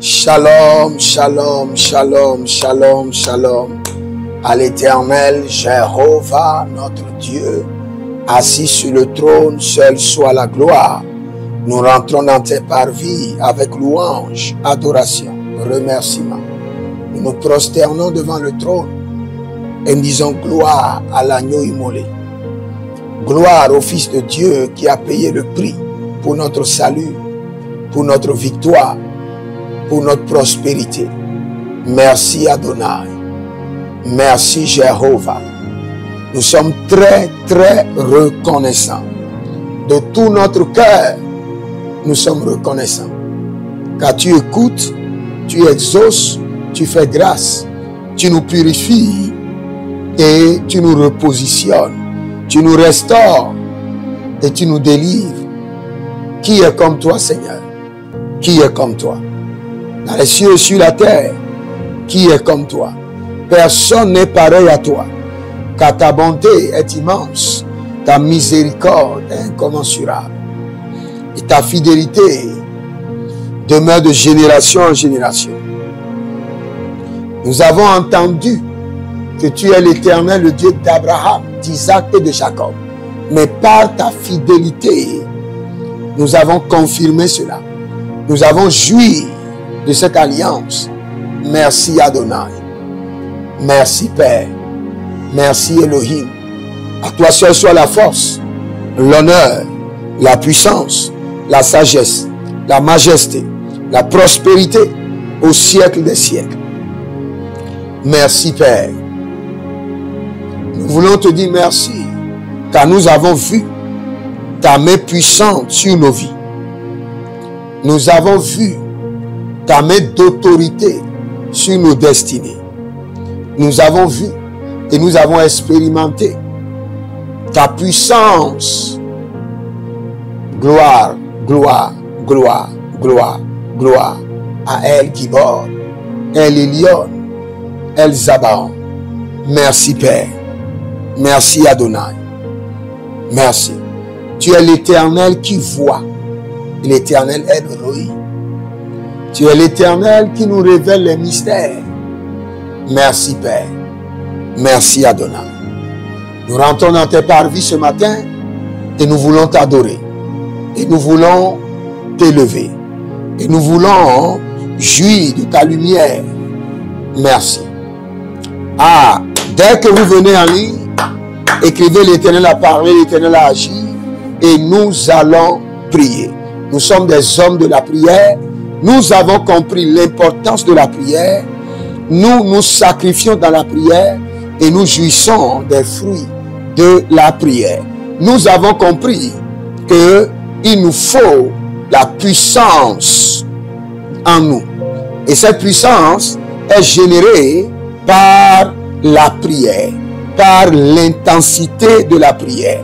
Shalom, shalom, shalom, shalom, shalom. À l'Éternel, Jéhovah, notre Dieu, assis sur le trône, seul soit la gloire. Nous rentrons dans tes parvis avec louange, adoration, remerciement. Nous nous prosternons devant le trône et nous disons gloire à l'agneau immolé. Gloire au Fils de Dieu qui a payé le prix pour notre salut, pour notre victoire, pour notre prospérité. Merci Adonai. Merci Jéhovah. Nous sommes très, très reconnaissants. De tout notre cœur, nous sommes reconnaissants. Car tu écoutes, tu exauces, tu fais grâce, tu nous purifies et tu nous repositionnes. Tu nous restaures et tu nous délivres. Qui est comme toi, Seigneur? Qui est comme toi? Dans les cieux et sur la terre, qui est comme toi? Personne n'est pareil à toi, car ta bonté est immense, ta miséricorde est incommensurable, et ta fidélité demeure de génération en génération. Nous avons entendu que tu es l'Éternel, le Dieu d'Abraham, d'Isaac et de Jacob, mais par ta fidélité, nous avons confirmé cela. Nous avons joui de cette alliance. Merci Adonai. Merci Père. Merci Elohim. À toi seul soit la force, l'honneur, la puissance, la sagesse, la majesté, la prospérité au siècle des siècles. Merci Père. Nous voulons te dire merci car nous avons vu ta main puissante sur nos vies. Nous avons vu ta main d'autorité sur nos destinées. Nous avons vu et nous avons expérimenté ta puissance. Gloire, gloire, gloire, gloire, gloire à El Gibor, El Elyon, El Zabaon. Merci Père. Merci Adonai. Merci. Tu es l'Éternel qui voit. L'Éternel est le roi. Tu es l'Éternel qui nous révèle les mystères. Merci Père. Merci Adonai. Nous rentrons dans tes parvis ce matin et nous voulons t'adorer. Et nous voulons t'élever. Et nous voulons jouir de ta lumière. Merci. Ah, dès que vous venez en ligne, écrivez l'Éternel a parlé, l'Éternel a agi et nous allons prier. Nous sommes des hommes de la prière. Nous avons compris l'importance de la prière. Nous nous sacrifions dans la prière et nous jouissons des fruits de la prière. Nous avons compris qu'il nous faut la puissance en nous. Et cette puissance est générée par la prière, par l'intensité de la prière.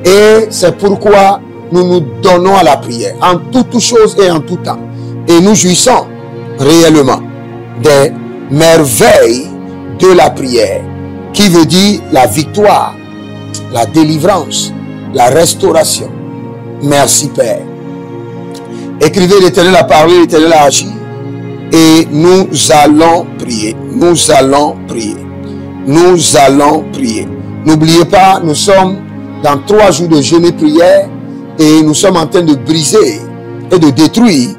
Et c'est pourquoi nous nous donnons à la prière, en toutes choses et en tout temps. Et nous jouissons réellement des merveilles de la prière, qui veut dire la victoire, la délivrance, la restauration. Merci Père. Écrivez l'Éternel a parlé, l'Éternel a agi, et nous allons prier. Nous allons prier. Nous allons prier. N'oubliez pas, nous sommes dans 3 jours de jeûne et prière et nous sommes en train de briser et de détruire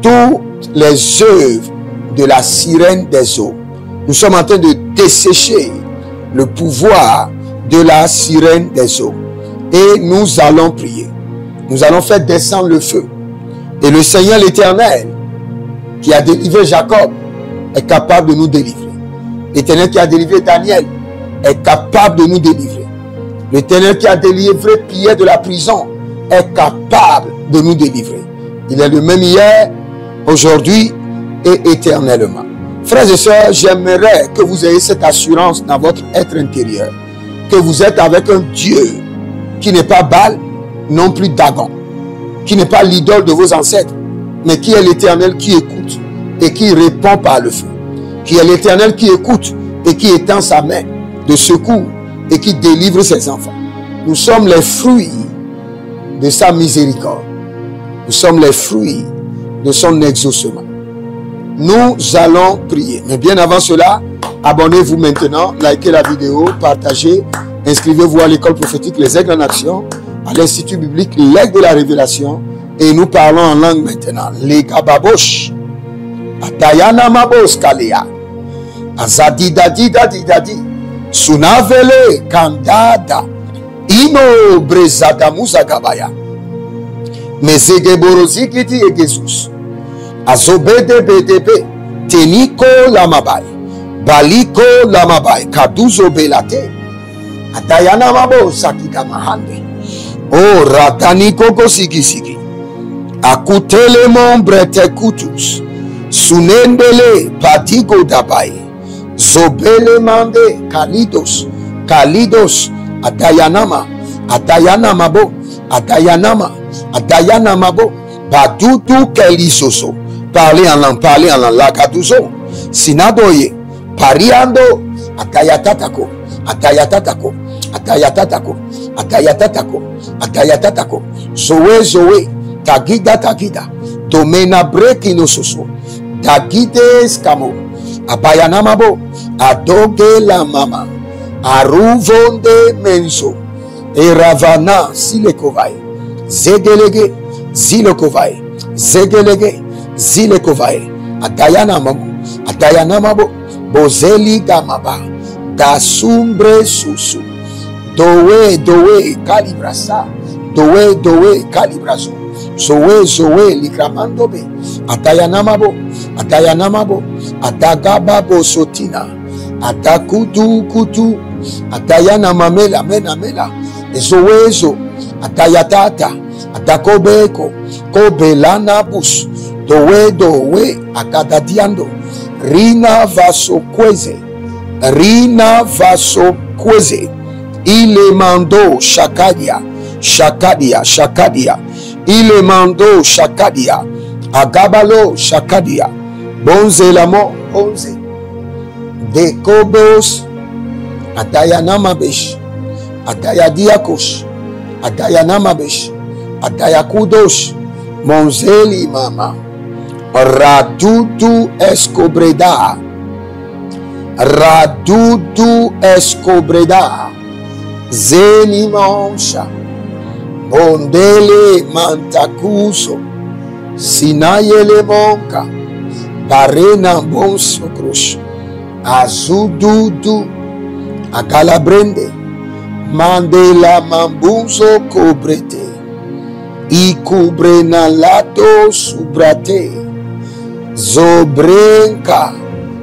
toutes les œuvres de la sirène des eaux. Nous sommes en train de dessécher le pouvoir de la sirène des eaux. Et nous allons prier. Nous allons faire descendre le feu. Et le Seigneur l'Éternel, qui a délivré Jacob, est capable de nous délivrer. L'Éternel qui a délivré Daniel est capable de nous délivrer. L'Éternel qui a délivré Pierre de la prison est capable de nous délivrer. Il est le même hier, aujourd'hui et éternellement. Frères et sœurs, j'aimerais que vous ayez cette assurance dans votre être intérieur, que vous êtes avec un Dieu qui n'est pas Baal, non plus Dagon, qui n'est pas l'idole de vos ancêtres, mais qui est l'Éternel qui écoute et qui répond par le feu, qui est l'Éternel qui écoute et qui étend sa main de secours et qui délivre ses enfants. Nous sommes les fruits de sa miséricorde. Nous sommes les fruits de son exaucement. Nous allons prier. Mais bien avant cela, abonnez-vous maintenant, likez la vidéo, partagez, inscrivez-vous à l'école prophétique Les Aigles en Action, à l'Institut biblique L'Aigle de la Révélation, et nous parlons en langue maintenant. Les Gababosh, Atayana Mabos Kalea, Azadidadidadidadi, Sunavele Kandada, Ino Brezadamuza Gabaya, Mezegeborozikiti et Jesus, Azobede BDB, Teniko Lamabai, Baliko Lamabai, Kaduzo Belate, Atayana Mabo Sakika Mahande, O Rataniko Kosikisiki, Akutele Mombrete Kutus, Sunendele Patigo Dabai, Zobele Mande Kalidos, Kalidos, Atayanama, Atayanamabo, Atayanama, Atayanamabo, Badudu Kelisoso, parlez en langue, Lakaduzo, Sinadoye, Pariando, Atayatatako, Atayatatako, Atayatatako, Atayatatako, Atayatatako, Zoe Zoe, Tagida Tagida, Domena Brekinososo, Dagide Escamo, Abayanamabo, Adoge la Mama, Aruvonde Menso, Eravana Silekovai, Zegelege, Zilekovai, Zegelege, Zilekovai, Atayanamabo, Atayanamabo, Bozeli Gamaba, Dasumbre Susu, Doe Doe Calibrasa, Doe Doe Calibrazo, Zoe Zoe Likramandobe, Atayanamabo, Atayanamabo, Atagababo Sotina, Atakutu Kutu, Atayanamamela Mena Mela, Zoezo, Atayatata, Atakobeko, Kobelana Bus, Doe Doe, Akadadiando, Rina Vasokweze, Rina Vasokweze, Ile Mando Shakadia, Shakadia, Shakadia, Ile Mando Shakadia, Agabalo Shakadia, Bonze Lamo, Bonze, Dekobos, Atayanamabesh, Atayadiakos, Atayanamabesh, Atayakudos, Monzeli Mama, Radudu Escobreda, Radudu Escobreda, Zenimonsha, Bondele Mantacuso, Sinayele Monka, Parena Bonsocrosh, Azududu, Acalabrende, Mandela Mambuzo Cobrete, Ikubrenalato Subrate, Zobrenka,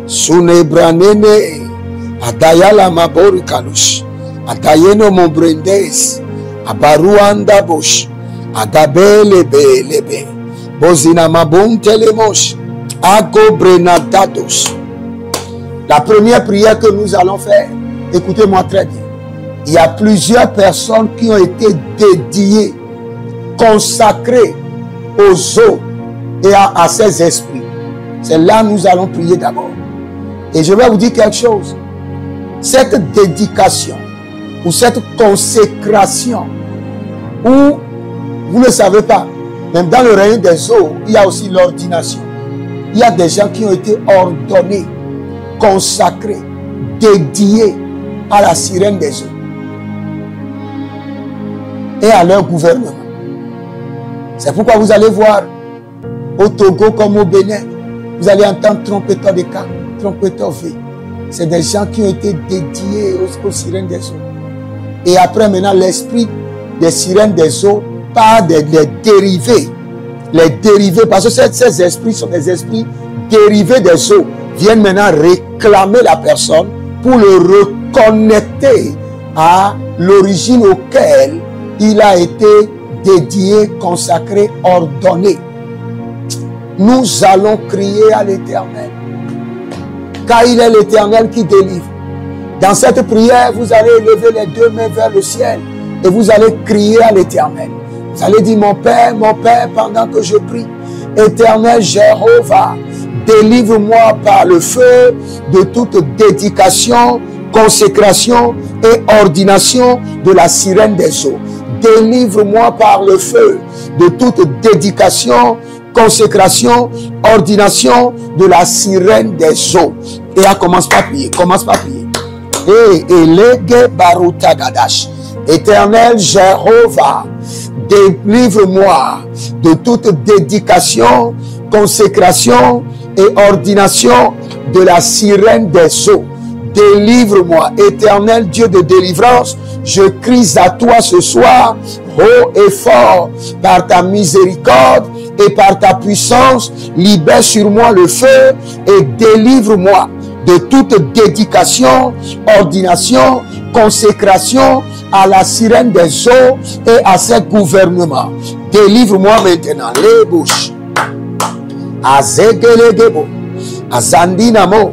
Sunebranene, Atayala Maboricanush, Atayeno Mombrendes, Abaruanda Bosh, Agabele Belebe, Bozina Mabon Telemosh, Agobrenadados. La première prière que nous allons faire, écoutez-moi très bien. Il y a plusieurs personnes qui ont été dédiées, consacrées aux eaux et à ces esprits. C'est là que nous allons prier d'abord. Et je vais vous dire quelque chose. Cette dédication ou cette consécration, où vous ne savez pas, même dans le règne des eaux, il y a aussi l'ordination. Il y a des gens qui ont été ordonnés, consacrés, dédiés à la sirène des eaux et à leur gouvernement. C'est pourquoi vous allez voir au Togo comme au Bénin, vous allez entendre trompeteur de K, trompeteur V. C'est des gens qui ont été dédiés aux sirènes des eaux. Et après maintenant, l'esprit des sirènes des eaux part des dérivés. Les dérivés, parce que ces esprits sont des esprits dérivés des eaux, viennent maintenant réclamer la personne pour le reconnecter à l'origine auquel il a été dédié, consacré, ordonné. Nous allons crier à l'Éternel, car il est l'Éternel qui délivre. Dans cette prière, vous allez lever les deux mains vers le ciel et vous allez crier à l'Éternel. Vous allez dire, mon Père, pendant que je prie, Éternel Jéhovah, délivre-moi par le feu de toute dédication, consécration et ordination de la sirène des eaux. Délivre-moi par le feu de toute dédication, consécration, ordination de la sirène des eaux. Et elle commence par prier, Éternel Jéhovah, délivre-moi de toute dédication, consécration et ordination de la sirène des eaux. Délivre-moi, Éternel Dieu de délivrance, je crie à toi ce soir, haut et fort, par ta miséricorde et par ta puissance, libère sur moi le feu et délivre-moi de toute dédication, ordination, consécration à la sirène des eaux et à ses gouvernements. Délivre-moi maintenant, les bouches. Azegelegebo, Azandinamo,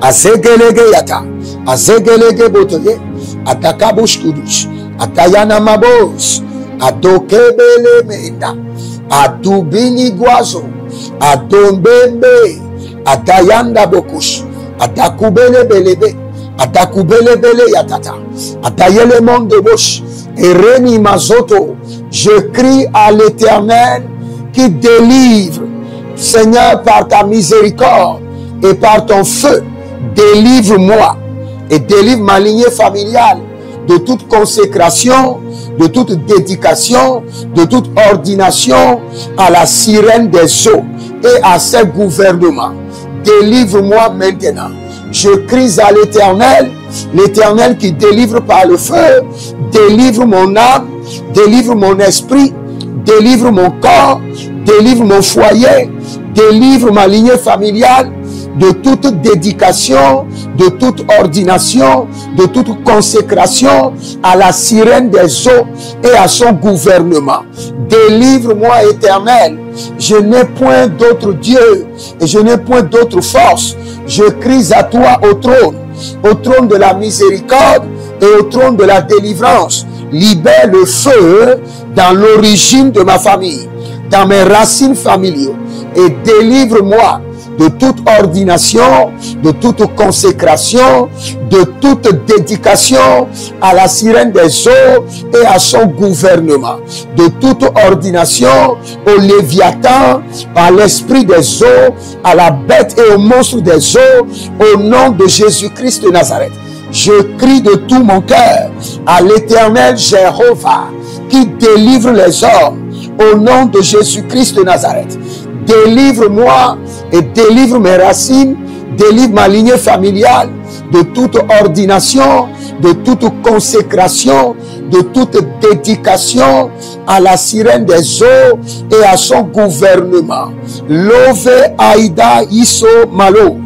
Azegelegeyata, Azegelegebotoye, Atakabushkudush, Atayanamabos, Adokebele Menda, Adubini Guazo, Adombembe, Atayanda Bokush, Atakubele Belebe, Atakubele Bele Yatata, Atayele Monde Bosh, Ereni Mazoto. Je crie à l'Éternel qui délivre, Seigneur, par ta miséricorde et par ton feu, délivre-moi et délivre ma lignée familiale de toute consécration, de toute dédication, de toute ordination à la sirène des eaux et à ses gouvernements. Délivre-moi maintenant. Je crie à l'Éternel, l'Éternel qui délivre par le feu, délivre mon âme, délivre mon esprit, délivre mon corps, délivre mon foyer, délivre ma lignée familiale de toute dédication, de toute ordination, de toute consécration à la sirène des eaux et à son gouvernement. Délivre-moi, Éternel. Je n'ai point d'autre Dieu et je n'ai point d'autre force. Je crie à toi au trône de la miséricorde et au trône de la délivrance. Libère le feu dans l'origine de ma famille, dans mes racines familiales, et délivre-moi de toute ordination, de toute consécration, de toute dédication à la sirène des eaux et à son gouvernement, de toute ordination au Léviathan, à l'esprit des eaux, à la bête et au monstre des eaux, au nom de Jésus-Christ de Nazareth. Je crie de tout mon cœur à l'Éternel Jéhovah qui délivre les hommes au nom de Jésus-Christ de Nazareth. Délivre-moi et délivre mes racines, délivre ma lignée familiale de toute ordination, de toute consécration, de toute dédication à la sirène des eaux et à son gouvernement. Love Aïda Iso Malo,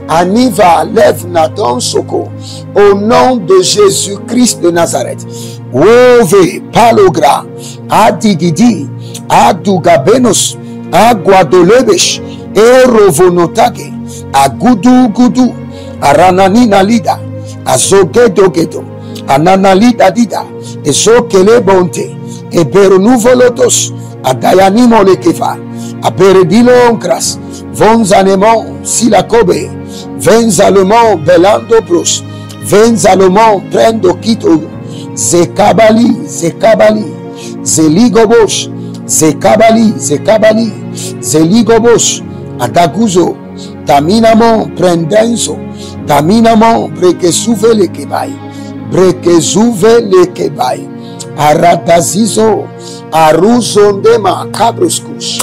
Aniva Lev Nathan Soko, au nom de Jésus-Christ de Nazareth. Ove Palogra, Adigidi, Adugabenos, Aguadolebesh, Erovonotage, Agudu Gudu, Arananina Lida, Azogedogedo, Ananalida Dida, Ezokele Bonte, Eberunuvolotos, Adayanimo Lekeva, Aberedilo Onkras, Vonzanemon, Silakobe, Venzalemon, Belando Bros, Venzalemon, Prendo Kito, Zekabali, Zekabali, Zeligobosh, Zekabali, Zekabali, Zeligobos, Adaguzo, Taminamon, Prendenso, Taminamon, Brekesuve le Kebai, Brekesuve le Kebai, Aratazizo, Aruzondema, Cabroscus,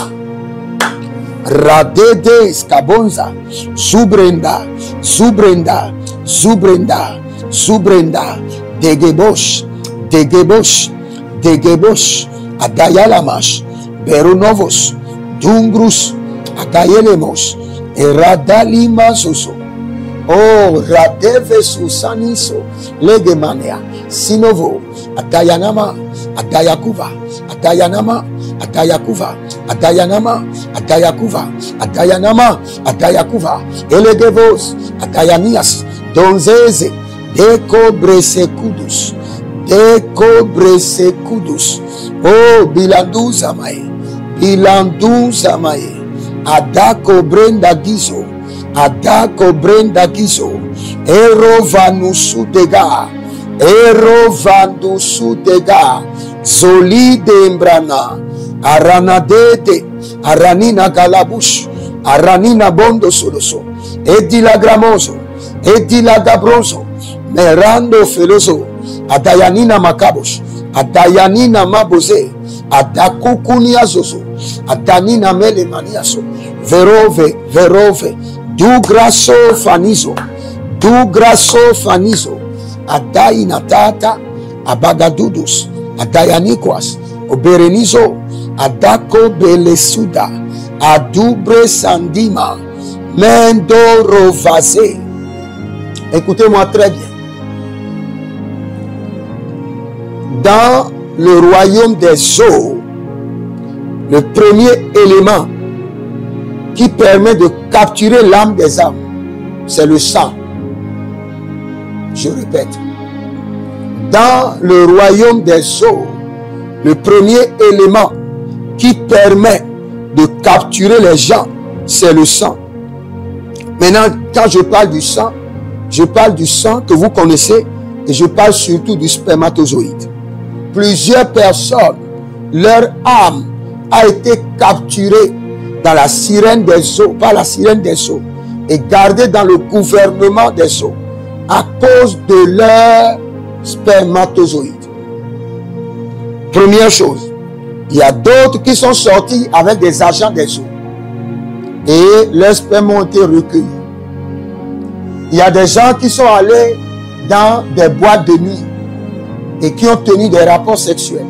Radede, Scabonza, Subrenda, Subrenda, Subrenda, Subrenda, Degebosh, Degebosh, Degebosh, Adayalamash, Berunovos, Dungrus, Akayelemos, Eradalima Soso, Oh, Radeve Susaniso, Legemania, Sinovo, Atayanama, Atayakuva, Atayanama, Atayakuva, Atayanama, Atayakuva, Atayanama, Atayakuva, Elegevos, Atayanias, Donzeze, Decobresecudus, Decobresecudus, Oh, Bilandu Zamae, Bilandu Zamae, Adako Brenda Gizo, Adako Brenda Gizo, Erovanusu Dega, Erovanusu Dega, Zoli de Embrana, Aranadete, Aranina Galabouche, Aranina Bondo Soloso, Edila Gramoso, Edila Gabroso, Merando Feloso, Adayanina Makabosh, Adayanina Mabose, Adakukunia Zoso, Adanina Mele Maniaso, Verove, Verove, Du Grasso Fanizo, Du Grasso Fanizo, Adaina Tata, Abagadudus, Adayanikwas, Oberenizo, Adako Belesuda, Adubre Sandima, Mendo Rovazé. Écoutez-moi très bien. Dans le royaume des eaux, le premier élément qui permet de capturer l'âme des âmes, c'est le sang. Je répète. Dans le royaume des eaux, le premier élément qui permet de capturer les gens, c'est le sang. Maintenant, quand je parle du sang que vous connaissez et je parle surtout du spermatozoïde. Plusieurs personnes, leur âme a été capturée dans la sirène des eaux, par la sirène des eaux, et gardée dans le gouvernement des eaux à cause de leur spermatozoïde. Première chose, il y a d'autres qui sont sortis avec des agents des eaux et leurs spermes ont été recueillis. Il y a des gens qui sont allés dans des boîtes de nuit et qui ont tenu des rapports sexuels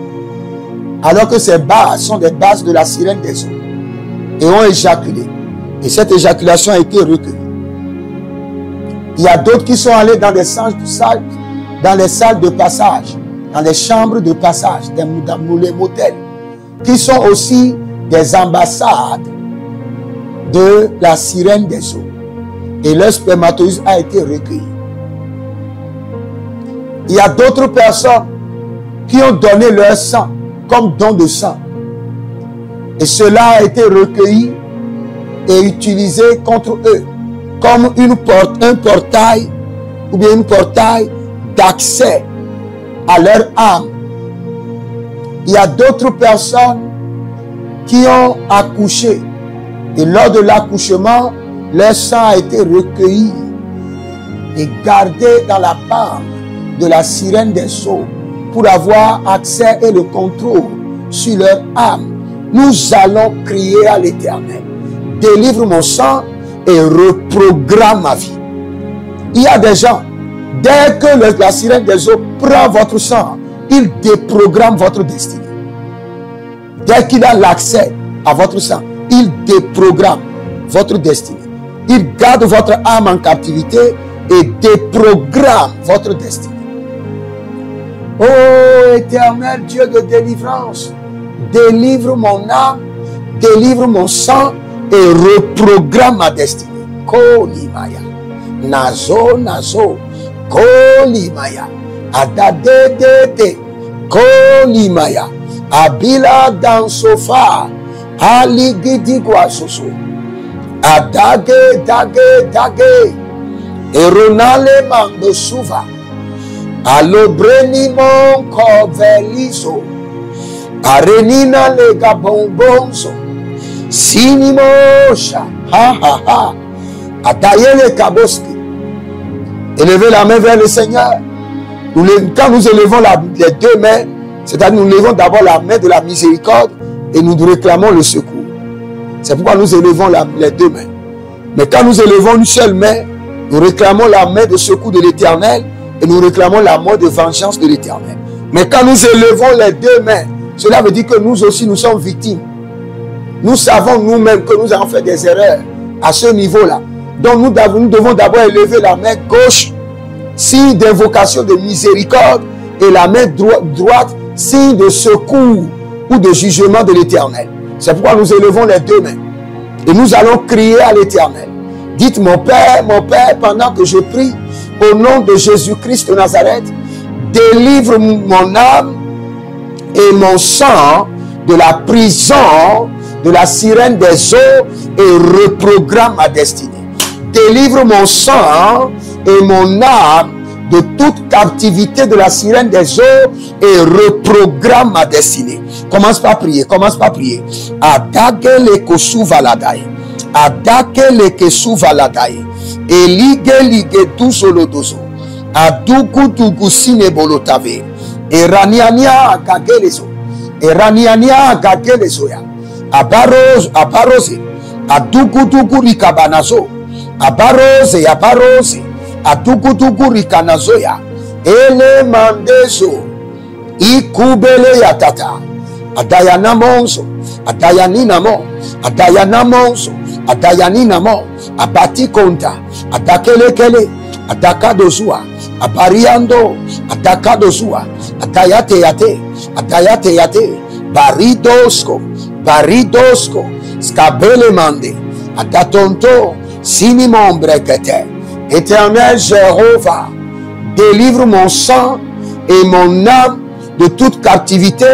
alors que ces bases sont des bases de la sirène des eaux et ont éjaculé. Et cette éjaculation a été recueillie. Il y a d'autres qui sont allés dans des salles de passage, dans les chambres de passage, dans les motels, qui sont aussi des ambassades de la sirène des eaux. Et leur spermatozoïde a été recueilli. Il y a d'autres personnes qui ont donné leur sang comme don de sang. Et cela a été recueilli et utilisé contre eux comme un portail ou bien une portail d'accès à leur âme. Il y a d'autres personnes qui ont accouché et lors de l'accouchement, leur sang a été recueilli et gardé dans la bande de la sirène des eaux pour avoir accès et le contrôle sur leur âme. Nous allons crier à l'Éternel: délivre mon sang et reprogramme ma vie. Il y a des gens, dès que la sirène des eaux prend votre sang, il déprogramme votre destinée. Dès qu'il a l'accès à votre sang, il déprogramme votre destinée. Il garde votre âme en captivité et déprogramme votre destinée. Oh Éternel Dieu de délivrance, délivre mon âme, délivre mon sang et reprogramme ma destinée. Kolimaya, nazo, nazo, kolimaya, adadedede, kolimaya, abila dans sofa, aligidi guasoso, adage, dage, dage, eronale mando suva, alobreni mon coveliso, arenina lega bonbonzo, sinimosha, ha ha ha, atayele kaboski. Élevez la main vers le Seigneur. Quand nous élevons les deux mains, c'est-à-dire nous levons d'abord la main de la miséricorde et nous réclamons le secours. C'est pourquoi nous élevons les deux mains. Mais quand nous élevons une seule main, nous réclamons la main de secours de l'Éternel et nous réclamons la main de vengeance de l'Éternel. Mais quand nous élevons les deux mains, cela veut dire que nous aussi nous sommes victimes. Nous savons nous-mêmes que nous avons fait des erreurs à ce niveau-là. Donc nous devons d'abord élever la main gauche, signe d'invocation de miséricorde, et la main droite, signe de secours ou de jugement de l'Éternel. C'est pourquoi nous élevons les deux mains. Et nous allons crier à l'Éternel. Dites: mon Père, pendant que je prie, au nom de Jésus-Christ de Nazareth, délivre mon âme et mon sang de la prison de la sirène des eaux et reprogramme ma destinée. Délivre mon sang et mon âme de toute captivité de la sirène des eaux et reprogramme ma destinée. Commence par prier, commence par prier. Adage le kosu valadai. Adake le kesu valadai. Elige lige tuzolodozo. Adugu dugu sine bolotave. Eraniania gagelezo. Eraniania gagelezo ya. Abarose. Adugu dugu rikabanazo. Abarose. Adugu dugu rikanazo ya. Ele mandezo. Ikubele ya tata. Adayana monzo. Adayanina mo. Adayana monzo. Adayanina mo. Abati konta. Adakelekele. Adakadozua. Abariando. Adakadozua. Adayate yate. Adayate yate. Baridosko. Baridosko. Skabele mande. Adatonto. Sinimon brekete. Éternel Jéhovah, délivre mon sang et mon âme de toute captivité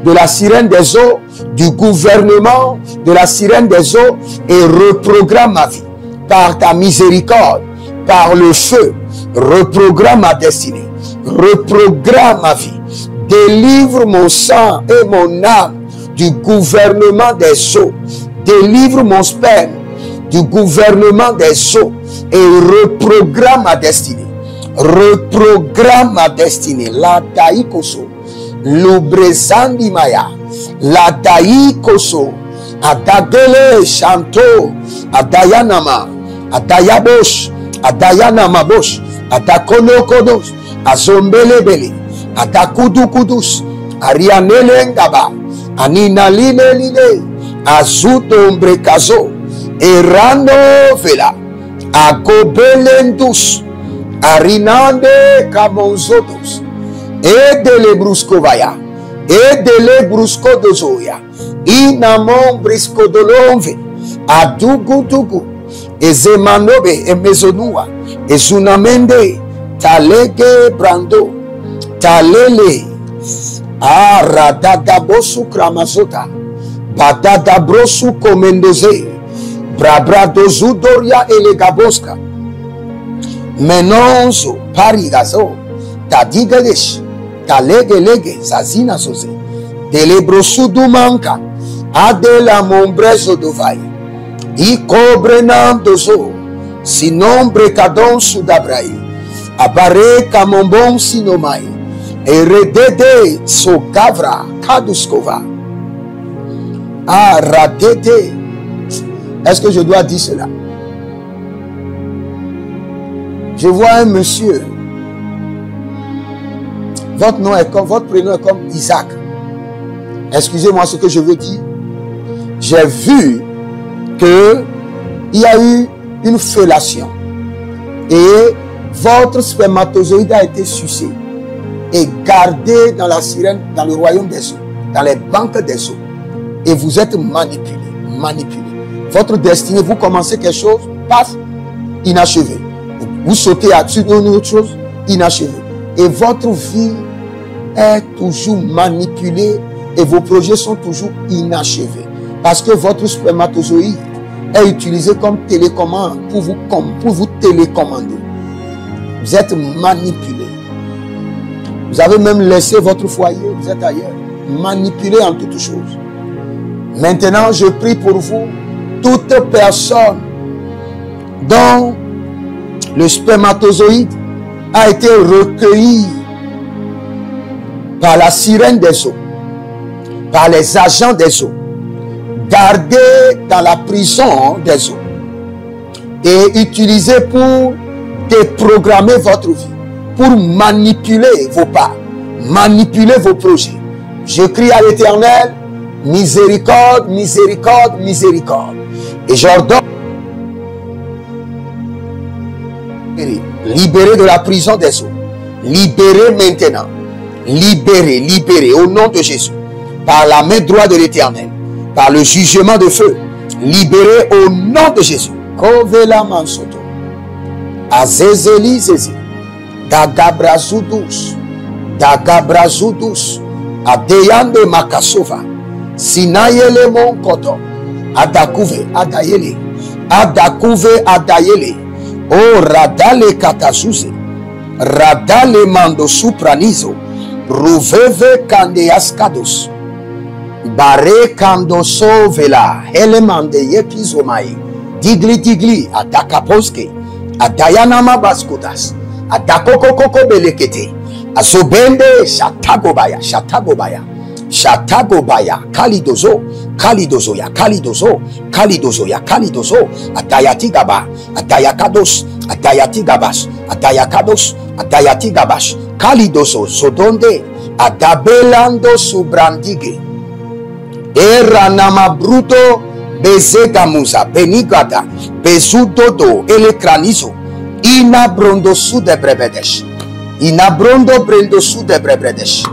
de la sirène des eaux, du gouvernement de la sirène des eaux, et reprogramme ma vie par ta miséricorde, par le feu. Reprogramme ma destinée, reprogramme ma vie. Délivre mon sang et mon âme du gouvernement des eaux. Délivre mon sperme du gouvernement des eaux et reprogramme ma destinée. Reprogramme ma destinée. La daïkoso, l'obrezandi maya, la daïkoso, adagele chanto, adayanama, adayabosh, adayanamabosh, adakonokodos, azombelebele, adakudukudus, arianele ngaba, aninaline line, azudombrekazo, erano vela, agobelendus, arinande kamonzotos, edele bruskovaya, edele bruskodozoya, inamon briskodolonve, adugudugu, ezemanobe emezonua, ezunamende, talege brando, talele, aradadabosu kramazota, badadabrosu komendoze, brabradozu doria elegaboska, menonzo parigazo, tadigalesh, talegelege, zazina soze, delebrosu dumanka, adela mombrezo dovai, i cobrenam dozo, sinombre cadon sudabrai, abare kamombon sinomai, eredede sogavra kaduskova, aradede. Est-ce que je dois dire cela? Je vois un monsieur. Votre nom est comme, votre prénom est comme Isaac. Excusez-moi ce que je veux dire. J'ai vu que il y a eu une fellation et votre spermatozoïde a été sucé et gardé dans la sirène, dans le royaume des eaux, dans les banques des eaux, et vous êtes manipulé. Votre destinée, vous commencez quelque chose, passe inachevé. Vous sautez à-dessus d'une autre chose, inachevé. Et votre vie est toujours manipulée et vos projets sont toujours inachevés. Parce que votre spermatozoïde est utilisé comme télécommande pour vous télécommander. Vous êtes manipulé. Vous avez même laissé votre foyer, vous êtes ailleurs. Manipulé en toutes choses. Maintenant, je prie pour vous, toute personne dont le spermatozoïde a été recueilli par la sirène des eaux, par les agents des eaux, gardé dans la prison des eaux et utilisé pour déprogrammer votre vie, pour manipuler vos pas, manipuler vos projets. Je crie à l'Éternel, miséricorde, miséricorde, miséricorde. Et j'ordonne, libéré de la prison des eaux, libéré maintenant, libéré, libéré au nom de Jésus, par la main droite de l'Éternel, par le jugement de feu, libéré au nom de Jésus. Kovela mansoto, azezeli zezi, dagabrazudus, adeyande makasova, sinayele mon koto, adakouve, adayele, oh radale katasuze, radale mando supranizo, ruveve kandeaskados, Bare kandoso vela. Elemande yepizomai. Digli digli. Adakaposke. Adayanama baskutas. Adakokokoko belekete. Azobende shatagobaya. Shatagobaya. Shatagobaya. Kalidozo. Kalidozo ya. Kalidozo. Kalidozo ya. Kalidozo. Adayatigaba. Adayakados. Adayatigabas. Adayakados. Adayatigabash. Kalidozo. Zodonde. Adabelando subrandige. Eranama bruto. Bezegamuza. Benigada. Bezudodo. Elekranizo. Inabrondo su de brevedesh. Inabrondo brendo su de brevedesh.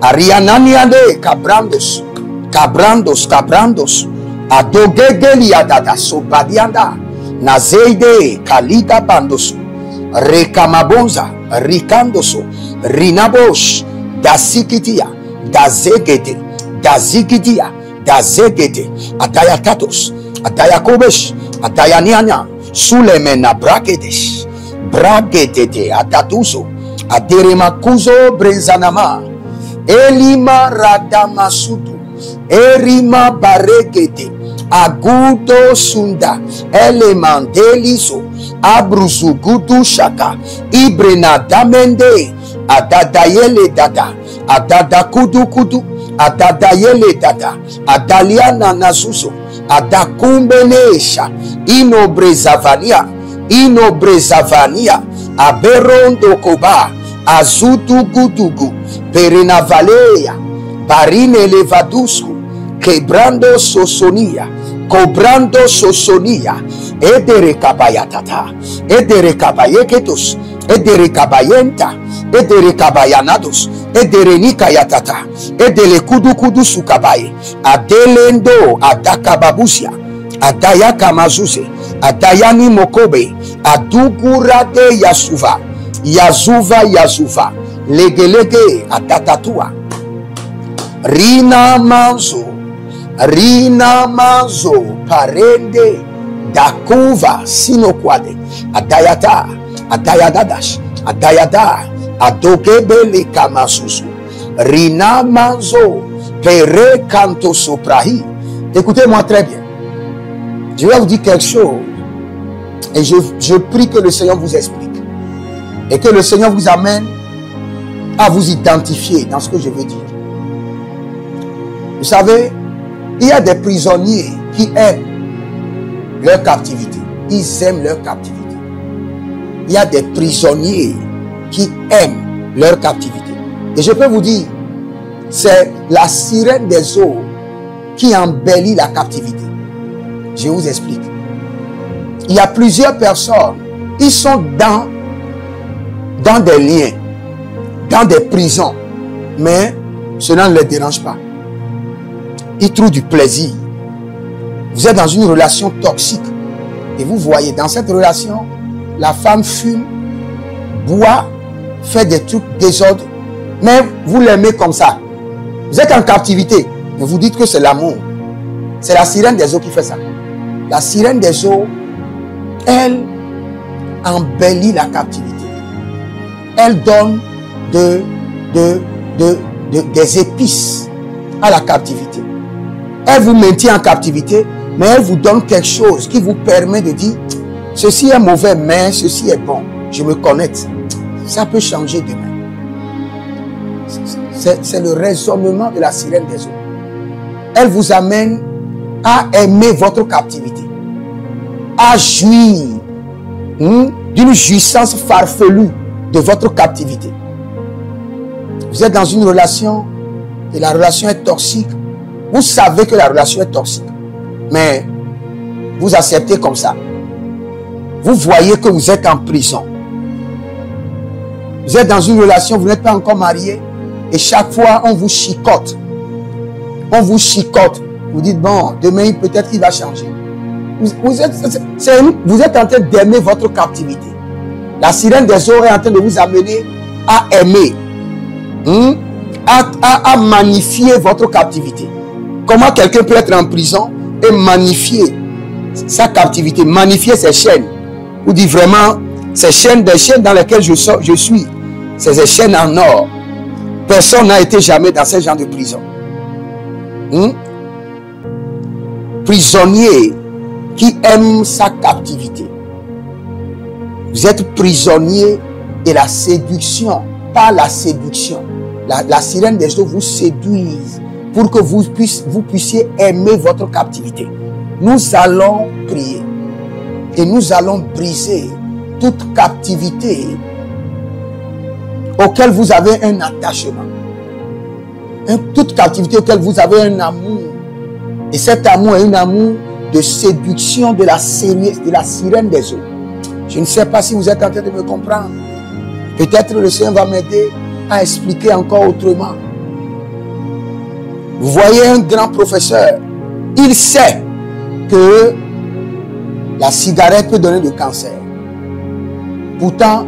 Ariananiade cabrandos. Cabrandos. Cabrandos. Adogegeliadada. Sobadianda. Nazeide. Kalida bandosu. Rekamabonza. Rikandoso. Rinabosh. Dasikitia. Dazegete. Dazikitia. Dazegete. Atayakatos. Atayakobesh. Atayaniana. Sulemena brakedesh. Bragetete. Atatuso. Aderemakuzo brenzanama. Elima radamasudu. Erima baregete. Agudo sunda. Elemandeliso. Abruzugudu shaka. Ibrena damende. Adadayele dada. Adadakudu kudu. Adadayele dada. Adaliana nazuzo. Adakumbenesha. Inobrezavania. Inobrezavania. Aberondo koba. Azudugudugu. Perinavaleya. Barine levadusku. Quebrando sosonia. Cobrando sosonia. Edere kabayatata. Edere kabayeketos. Edere kabayenta. Edere kabayanados. Edere nikayatata. Edele kudu kudu sukabaye. Adelendo adakababusia. Adayaka mazuse. Adayani mokobe. Adugurade yasuva. Yazuva yazuva. Legelege atatatua. Rina manzo. Rina manzo. Parende. Dakuva sinokwade. Adayata. Adayadadash. Adayada. Adokebele kamasusu. Rina manzo. Pere kanto soprahi. Écoutez-moi très bien. Je vais vous dire quelque chose. Et je prie que le Seigneur vous explique. Et que le Seigneur vous amène à vous identifier dans ce que je veux dire. Vous savez, il y a des prisonniers qui aiment leur captivité. Ils aiment leur captivité. Il y a des prisonniers qui aiment leur captivité. Et je peux vous dire, c'est la sirène des eaux qui embellit la captivité. Je vous explique. Il y a plusieurs personnes, ils sont dans des liens, dans des prisons, mais cela ne les dérange pas. Ils trouvent du plaisir. Vous êtes dans une relation toxique et vous voyez dans cette relation, la femme fume, boit, fait des trucs désordres, mais vous l'aimez comme ça. Vous êtes en captivité, mais vous dites que c'est l'amour. C'est la sirène des eaux qui fait ça. La sirène des eaux, elle embellit la captivité. Elle donne des épices à la captivité. Elle vous maintient en captivité, mais elle vous donne quelque chose qui vous permet de dire, ceci est mauvais, mais ceci est bon. Je me connecte. Ça peut changer demain. C'est le raisonnement de la sirène des eaux. Elle vous amène à aimer votre captivité, à jouir d'une jouissance farfelue de votre captivité. Vous êtes dans une relation et la relation est toxique. Vous savez que la relation est toxique, mais vous acceptez comme ça. Vous voyez que vous êtes en prison. Vous êtes dans une relation, vous n'êtes pas encore marié, et chaque fois on vous chicote. On vous chicote. Vous dites, bon, demain peut-être il va changer. Vous êtes en train d'aimer votre captivité. La sirène des eaux est en train de vous amener à aimer, à magnifier votre captivité. Comment quelqu'un peut être en prison et magnifier sa captivité, magnifier ses chaînes? Vous dites vraiment, ces chaînes, des chaînes dans lesquelles je suis, c'est des chaînes en or. Personne n'a été jamais dans ce genre de prison. Prisonnier qui aime sa captivité. Vous êtes prisonnier de la séduction, pas la séduction. La sirène des eaux vous séduise pour que vous puissiez aimer votre captivité. Nous allons prier et nous allons briser toute captivité auquel vous avez un attachement. Toute captivité auquel vous avez un amour. Et cet amour est un amour de séduction de la sirène des eaux. Je ne sais pas si vous êtes en train de me comprendre. Peut-être le Seigneur va m'aider à expliquer encore autrement. Vous voyez un grand professeur, il sait que la cigarette peut donner le cancer. Pourtant,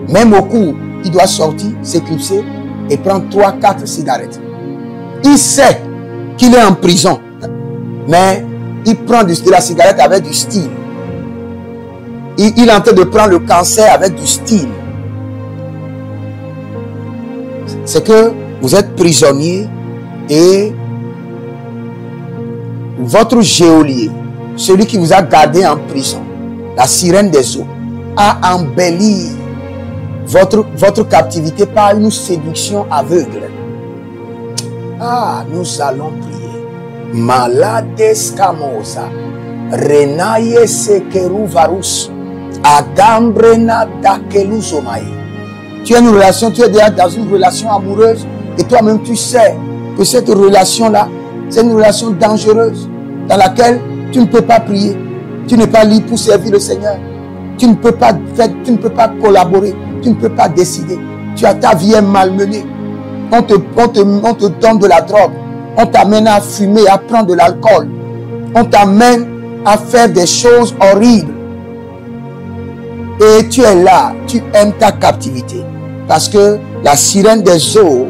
même au cours, il doit sortir, s'éclipser et prendre 3-4 cigarettes. Il sait qu'il est en prison, mais il prend de la cigarette avec du style. Il est en train de prendre le cancer avec du style. C'est que vous êtes prisonnier et votre geôlier, celui qui vous a gardé en prison, la sirène des eaux, a embelli votre captivité par une séduction aveugle. Ah, nous allons prier. Malades camosa, renaye sekeru varus, adambrena dakeluzomai. Tu as une relation, tu es déjà dans une relation amoureuse et toi-même tu sais que cette relation-là, c'est une relation dangereuse dans laquelle tu ne peux pas prier, tu n'es pas libre pour servir le Seigneur, tu ne peux pas faire, tu ne peux pas collaborer, tu ne peux pas décider. Tu as ta vie est malmenée. On te donne de la drogue, on t'amène à fumer, à prendre de l'alcool, on t'amène à faire des choses horribles. Et tu es là, tu aimes ta captivité. Parce que la sirène des eaux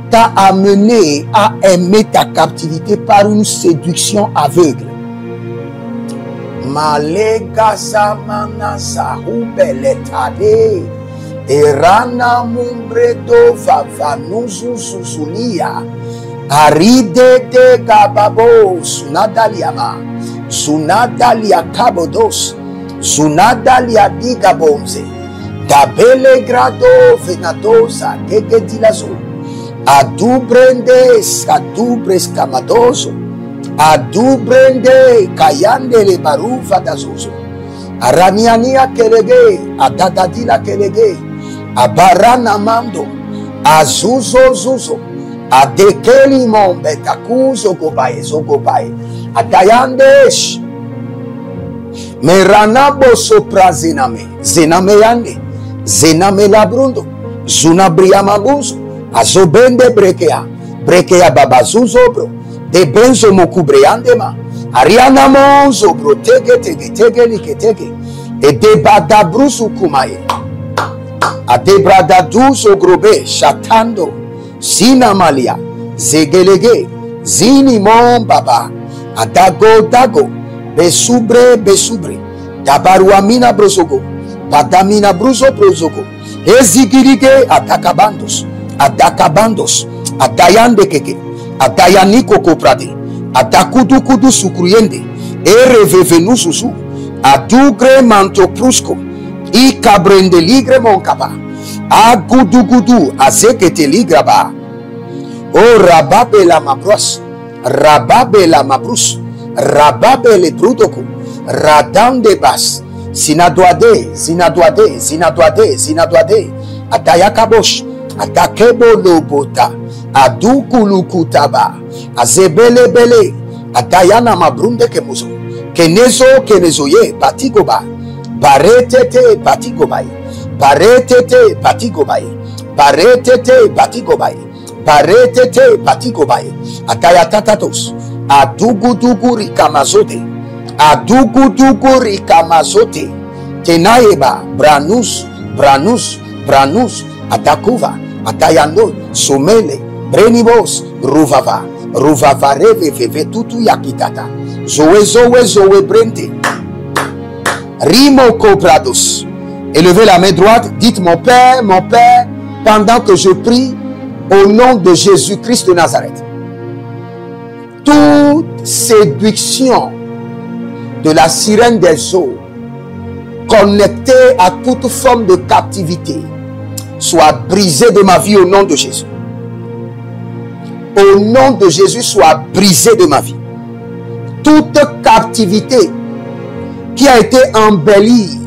t'a amené à aimer ta captivité par une séduction aveugle. Malega zamana zahubeletade erana mumbredo vavanuzu zuzulia aride de gababo sunadaliama sunadalia kabodos sunadalia digabonze dabele grado venadosa gegedilazo adubrendes camadoso adubrende kayande le barufa dazozo araniania kelege adadadila kelege abarana mando azuzo zuzo adekeli mombe takuzo gobaye zogobaye adayandesh meranabo sopra zename yande zename labrundo zunabria mabuzo azobende brekea babazuzo bro de benzo mokubreandema ariana monzo bro tege liketege e de badabrusu kumaye adebradadu grobe shatando sina malia zegelege zini mon baba dago besubre dabaruamina brozogo badamina brozogo ezigirige atakabandos adayande keke adayaniko koprade adakudu sukruyende erevevenu susu adugre manto prusco ikabrende ligre monkaba agudugudu azekete ligraba o rababela mabrus rababele brudoko radande bas zinadoade adayakabosh adakebo lobota adukulukutaba azebelebele adayana mabrunde kemuzo kenezoye patigoba baretete patigobai adayatatatos aduguduguri kamazote tenaeba branus atakuva atayando somele brenibos ruvava reve tutu yakitata zoe brente rimo coprados. Élevez la main droite, dites mon Père, pendant que je prie au nom de Jésus-Christ de Nazareth. toute séduction de la sirène des eaux connectée à toute forme de captivité soit brisée de ma vie au nom de Jésus. Au nom de Jésus, soit brisée de ma vie. Toute captivité qui a été embellie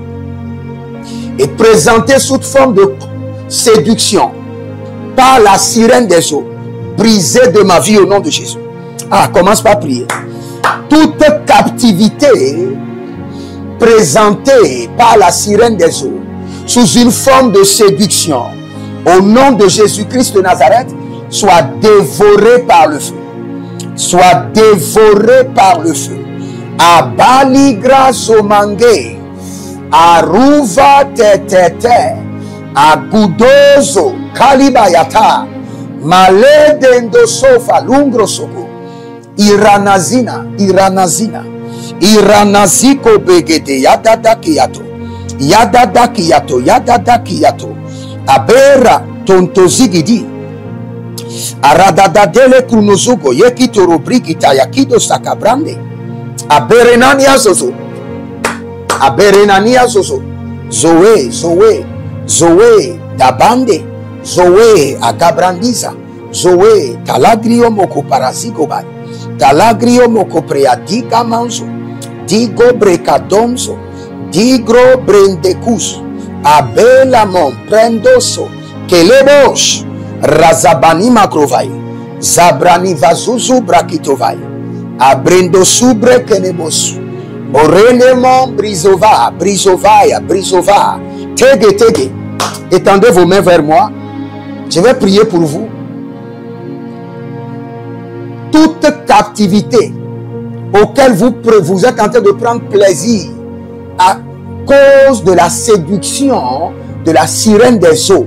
et présentée sous forme de séduction par la sirène des eaux, brisée de ma vie au nom de Jésus. Ah, commence par prier. Toute captivité présentée par la sirène des eaux sous une forme de séduction, au nom de Jésus-Christ de Nazareth, soit dévorée par le feu. Soit dévorée par le feu. Abaligra somange, aruva tetete, agudozo, kalibayata, maledendo sofa, lungro soko, iranazina, iranaziko begete, yadadakiyato, abera tontozigidi, aradadadele kunozugo, yekitoro brigita, yakido sakabrande, aberenania zozo, zoe, dabande, zoe, agabrandiza, zoe, talagrio moko parasigobai, talagrio moko preadika manzo, digo brecadonzo, digro brendecus, abelamon prendoso, kelebosh, razabani makrovai, zabrani vazuzu brakitovai, abrendo subre kenemos, orelemon brisova, tege. Étendez vos mains vers moi. Je vais prier pour vous. Toute captivité auquel vous êtes en train de prendre plaisir à cause de la séduction de la sirène des eaux,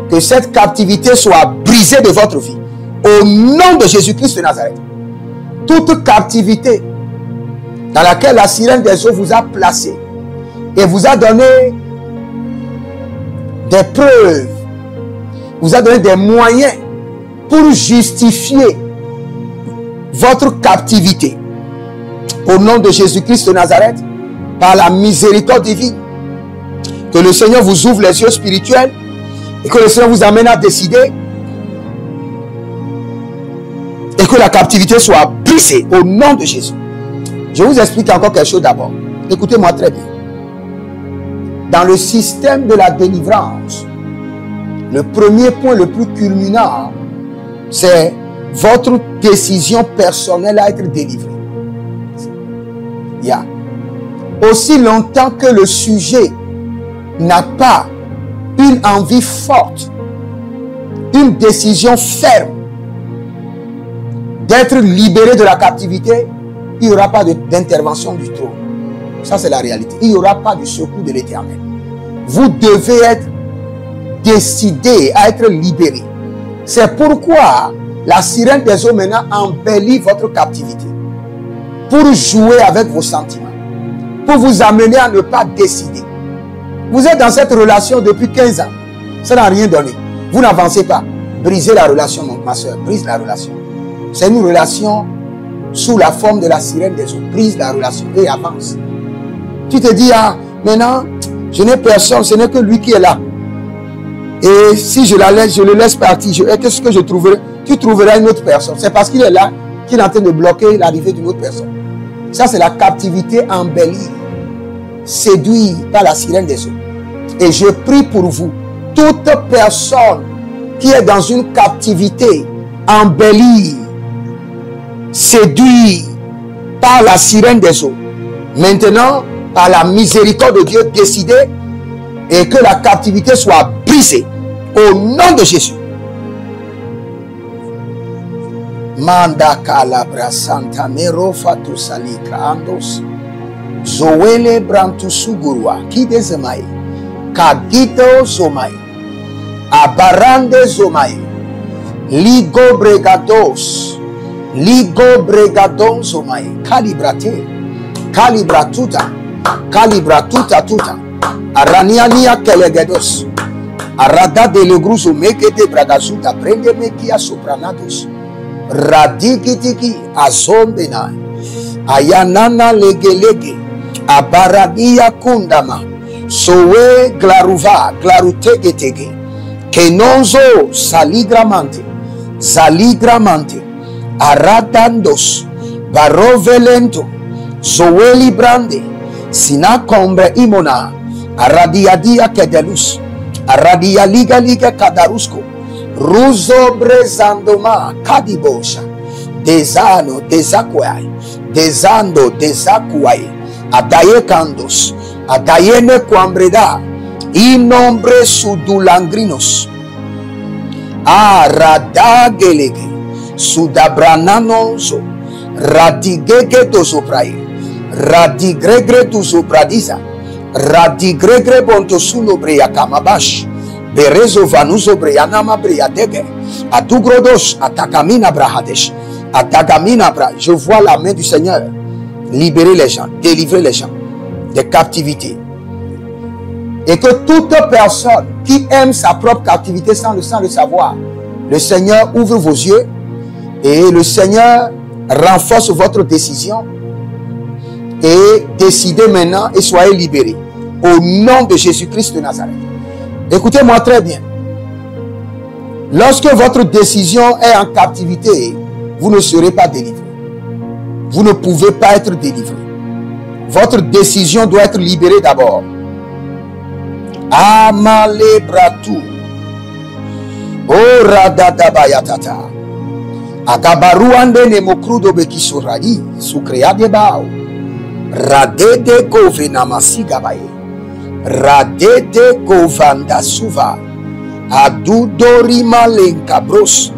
que cette captivité soit brisée de votre vie. Au nom de Jésus-Christ de Nazareth. Toute captivité dans laquelle la sirène des eaux vous a placé et vous a donné des preuves, vous a donné des moyens pour justifier votre captivité. Au nom de Jésus-Christ de Nazareth, par la miséricorde divine, que le Seigneur vous ouvre les yeux spirituels et que le Seigneur vous amène à décider et que la captivité soit brisée au nom de Jésus. Je vous explique encore quelque chose d'abord. Écoutez-moi très bien. Dans le système de la délivrance, le premier point le plus culminant, c'est votre décision personnelle à être délivré. Aussi longtemps que le sujet n'a pas une envie forte, une décision ferme d'être libéré de la captivité, il n'y aura pas d'intervention du trône. Ça, c'est la réalité. Il n'y aura pas de secours de l'Éternel. Vous devez être décidé à être libéré. C'est pourquoi la sirène des eaux maintenant embellit votre captivité. Pour jouer avec vos sentiments. Pour vous amener à ne pas décider. Vous êtes dans cette relation depuis 15 ans. Ça n'a rien donné. Vous n'avancez pas. Brisez la relation, ma soeur. Brise la relation. C'est une relation sous la forme de la sirène des eaux. Brise la relation et avance. Tu te dis, ah, maintenant, je n'ai personne, ce n'est que lui qui est là. Et si je la laisse, je le laisse partir. Qu'est-ce que je trouverai? Tu trouveras une autre personne. C'est parce qu'il est là qu'il est en train de bloquer l'arrivée d'une autre personne. Ça, c'est la captivité embellie, séduite par la sirène des eaux. Et je prie pour vous, toute personne qui est dans une captivité embellie, séduite par la sirène des eaux, maintenant, par la miséricorde de Dieu, décidez et que la captivité soit brisée au nom de Jésus. Manda calabra santa mero fatu salika andos zoele brantu sugurwa kide zemai kagito zomai abarande zomai ligo bregadon zomai calibratuta tuta araniania kelegedos arada de legruzo mekete bragazuta prende mekia sopranados Radikitiki azombena. Ayanana legelege. Abaradia kundama. Sowe glaruva. Glarutegetege. Kenonzo saligramante. Zaligramante. Aradandos. Barovelento. Zoeli brande. Sina combre imona. Aradiadia kedelus. Aradia liga liga kadarusko. Ruzo brezandoma kadibosha. Desano desakwai. Desando desakwai. Adaye kandos. Adayene kwambreda. Inombre sudulangrinos. Aradagelege. Sudabrananozo. Radigege dozoprai. Radigregre dozopradisa. Radigregre bontosuno breya kamabash. Berezo vanuzo breyanama breyadege. Atugrodos atakamina brahadesh. Atakamina bra. Je vois la main du Seigneur libérer les gens, délivrer les gens des captivités. Et que toute personne qui aime sa propre captivité sans le savoir, le Seigneur ouvre vos yeux et le Seigneur renforce votre décision et décidez maintenant et soyez libérés au nom de Jésus-Christ de Nazareth. Écoutez-moi très bien. Lorsque votre décision est en captivité, vous ne serez pas délivré. Vous ne pouvez pas être délivré. Votre décision doit être libérée d'abord. Amale bratu. Oh radadabayatata. Agabaruande ne mokrudo bekisuradi. Sukrea de bao. Radede govenamasi gabaye. Radede govanda suva. Adudorima lenkabros.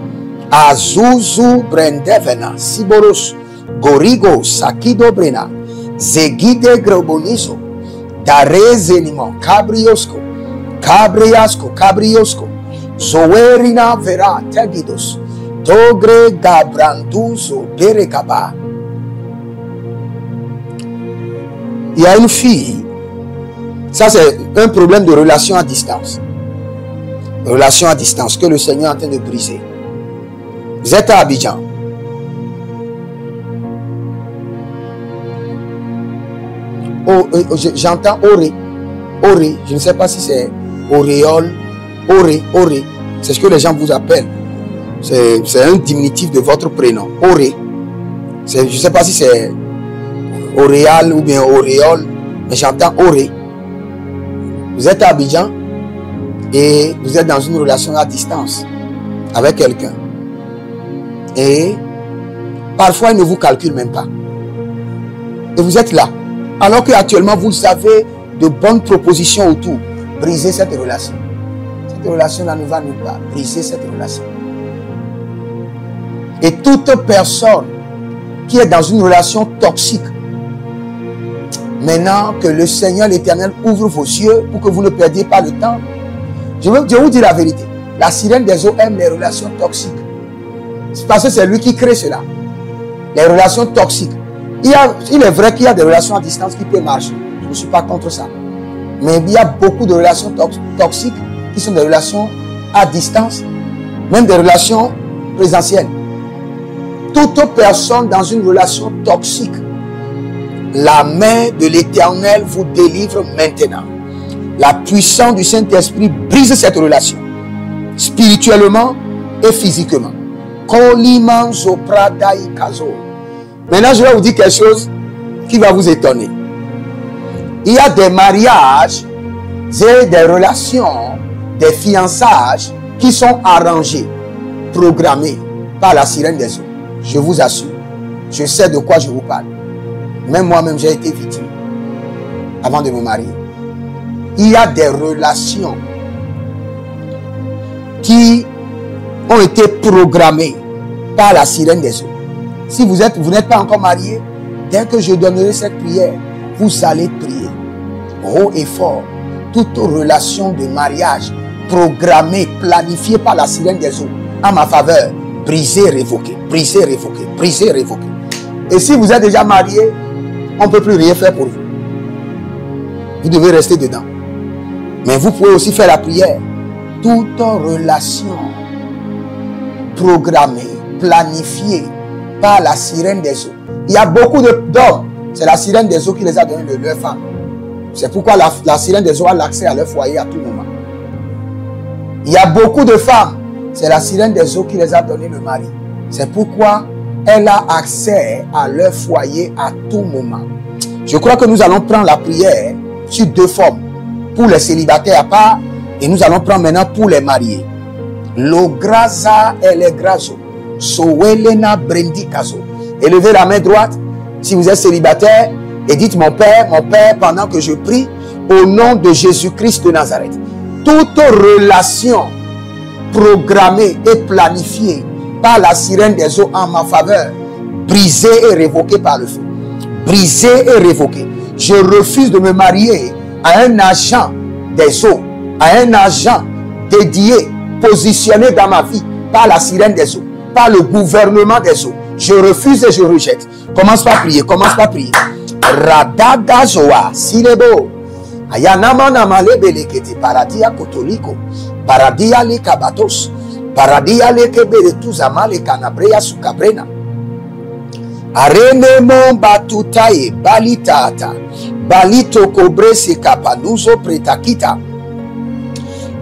Azuzu brendevena. Siboros. Gorigo sakido brena. Zegide grobonizo. Darezenimo. Cabriosco. Cabriasco. Cabriosco. Zoerina vera tegidos. Togre gabranduzo berekaba. Il y a une fille. Ça, c'est un problème de relation à distance. Relation à distance que le Seigneur est en train de briser. Vous êtes à Abidjan. Oh, j'entends Oré. Oré. Je ne sais pas si c'est auréole. Oré. Oré. C'est ce que les gens vous appellent. C'est un diminutif de votre prénom. Oré. Je ne sais pas si c'est auréal ou bien auréole. Mais j'entends Oré. Vous êtes à Abidjan et vous êtes dans une relation à distance avec quelqu'un. Et parfois, il ne vous calcule même pas. Et vous êtes là. Alors qu'actuellement, vous avez de bonnes propositions autour. Brisez cette relation. Cette relation-là ne va nulle part. Brisez cette relation. Et toute personne qui est dans une relation toxique, maintenant que le Seigneur l'Éternel ouvre vos yeux pour que vous ne perdiez pas le temps, je vous dis la vérité. La sirène des eaux aime les relations toxiques. C'est parce que c'est lui qui crée cela. Les relations toxiques. Il est vrai qu'il y a des relations à distance qui peuvent marcher. Je ne suis pas contre ça. Mais il y a beaucoup de relations toxiques qui sont des relations à distance, même des relations présentielles. Toute personne dans une relation toxique, la main de l'Éternel vous délivre maintenant. La puissance du Saint-Esprit brise cette relation, spirituellement et physiquement. Maintenant, je vais vous dire quelque chose qui va vous étonner. Il y a des mariages et des relations, des fiançailles qui sont arrangés, programmés par la sirène des eaux. Je vous assure, je sais de quoi je vous parle. Même moi-même, j'ai été victime avant de me marier. Il y a des relations qui ont été programmées par la sirène des eaux. Si vous n'êtes pas encore marié, dès que je donnerai cette prière, vous allez prier haut et fort. Toute relation de mariage programmée, planifiée par la sirène des eaux en ma faveur, brisée, révoquée, brisée, révoquée, brisée, révoquée. Et si vous êtes déjà marié, on ne peut plus rien faire pour vous. Vous devez rester dedans. Mais vous pouvez aussi faire la prière. Toute relation programmée planifié par la sirène des eaux. Il y a beaucoup d'hommes, c'est la sirène des eaux qui les a donné de leurs femmes. C'est pourquoi la sirène des eaux a l'accès à leur foyer à tout moment. Il y a beaucoup de femmes, c'est la sirène des eaux qui les a donné le mari. C'est pourquoi elle a accès à leur foyer à tout moment. Je crois que nous allons prendre la prière sur deux formes. Pour les célibataires à part, et nous allons prendre maintenant pour les mariés. Lo grasa et le graso. Soelena brendikazo. Élevez la main droite si vous êtes célibataire et dites mon Père, pendant que je prie, au nom de Jésus-Christ de Nazareth, toute relation programmée et planifiée par la sirène des eaux en ma faveur, brisée et révoquée par le feu. Brisée et révoquée. Je refuse de me marier à un agent des eaux, à un agent dédié, positionné dans ma vie par la sirène des eaux, par le gouvernement des eaux. Je refuse et je rejette. Commence par prier, commence par prier. Radagazoa, Silebo, Ayanama Namalebelekete, Paradia Kotoliko, Paradia le Kabatos, Paradia le Keberetuzama le Canabrea Sukabrena. Arene mon batutaye, Balitata, Balito Kobrese Kapanuzo Pretakita.